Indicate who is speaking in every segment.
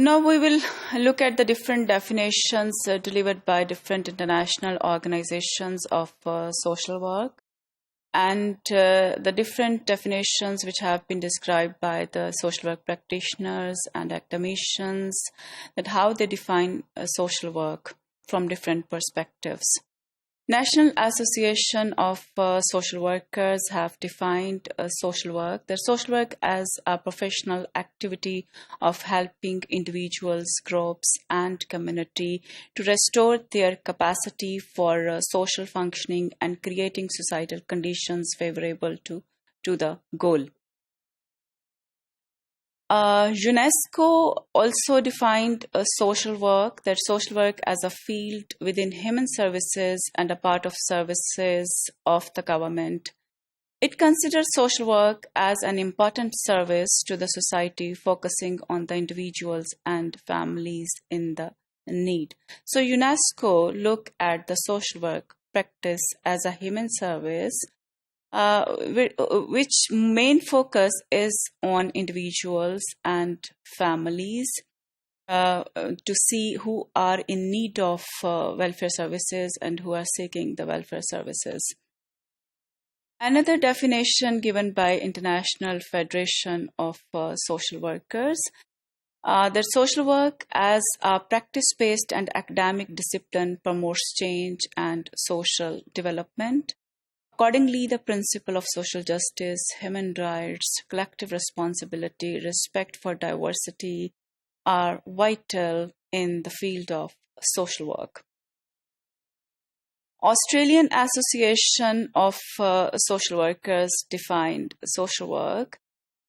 Speaker 1: Now we will look at the different definitions delivered by different international organizations of social work, and the different definitions which have been described by the social work practitioners and academicians, that how they define social work from different perspectives. National Association of Social Workers have defined social work, their social work as a professional activity of helping individuals, groups, and community to restore their capacity for social functioning and creating societal conditions favorable to the goal. UNESCO also defined social work, that social work as a field within human services and a part of services of the government. It considers social work as an important service to the society, focusing on the individuals and families in the need. So UNESCO look at the social work practice as a human service, which main focus is on individuals and families to see who are in need of welfare services and who are seeking the welfare services. Another definition given by International Federation of Social Workers, that social work as a practice-based and academic discipline promotes change and social development. Accordingly, the principle of social justice, human rights, collective responsibility, respect for diversity are vital in the field of social work. Australian Association of Social Workers defined social work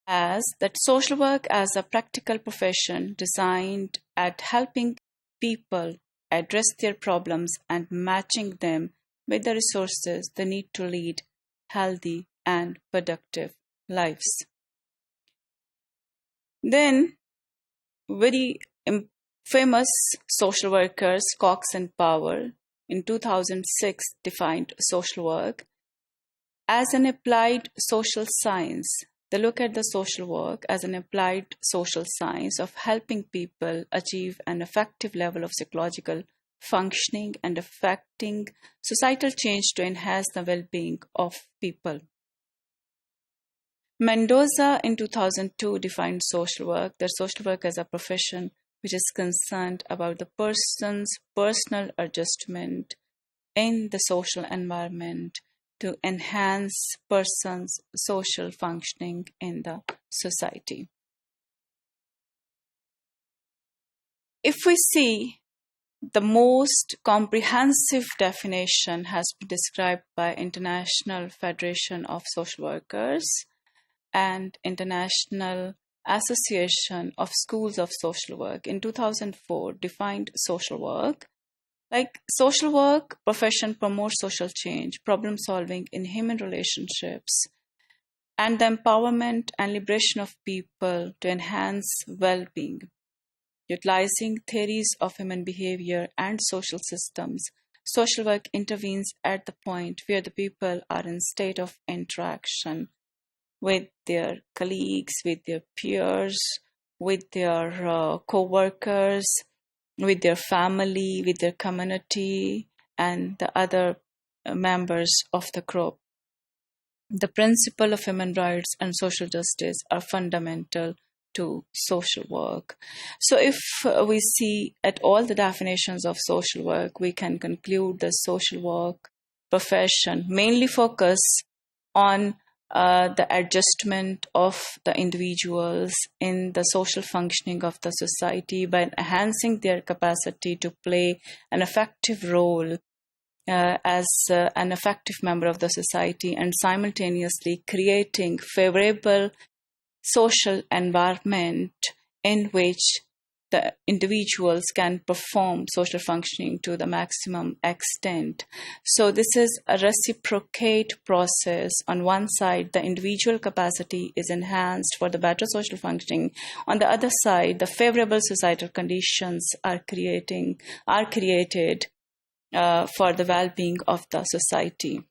Speaker 1: as that social work as a practical profession designed at helping people address their problems and matching them with the resources they need to lead healthy and productive lives. Then, very famous social workers, Cox and Powell, in 2006 defined social work as an applied social science. They look at the social work as an applied social science of helping people achieve an effective level of psychological functioning and affecting societal change to enhance the well-being of people. Mendoza in 2002 defined social work, that social work as a profession which is concerned about the person's personal adjustment in the social environment to enhance person's social functioning in the society. If we see, the most comprehensive definition has been described by International Federation of Social Workers and International Association of Schools of Social Work in 2004 defined social work like social work profession promotes social change, problem solving in human relationships, and the empowerment and liberation of people to enhance well-being. Utilizing theories of human behavior and social systems, social work intervenes at the point where the people are in state of interaction with their colleagues, with their peers, with their co-workers, with their family, with their community, and the other members of the group. The principle of human rights and social justice are fundamental to social work. So if we see at all the definitions of social work, we can conclude the social work profession mainly focus on the adjustment of the individuals in the social functioning of the society by enhancing their capacity to play an effective role as an effective member of the society, and simultaneously creating favorable social environment in which the individuals can perform social functioning to the maximum extent. So this is a reciprocate process. On one side, the individual capacity is enhanced for the better social functioning. On the other side, the favorable societal conditions are created for the well-being of the society.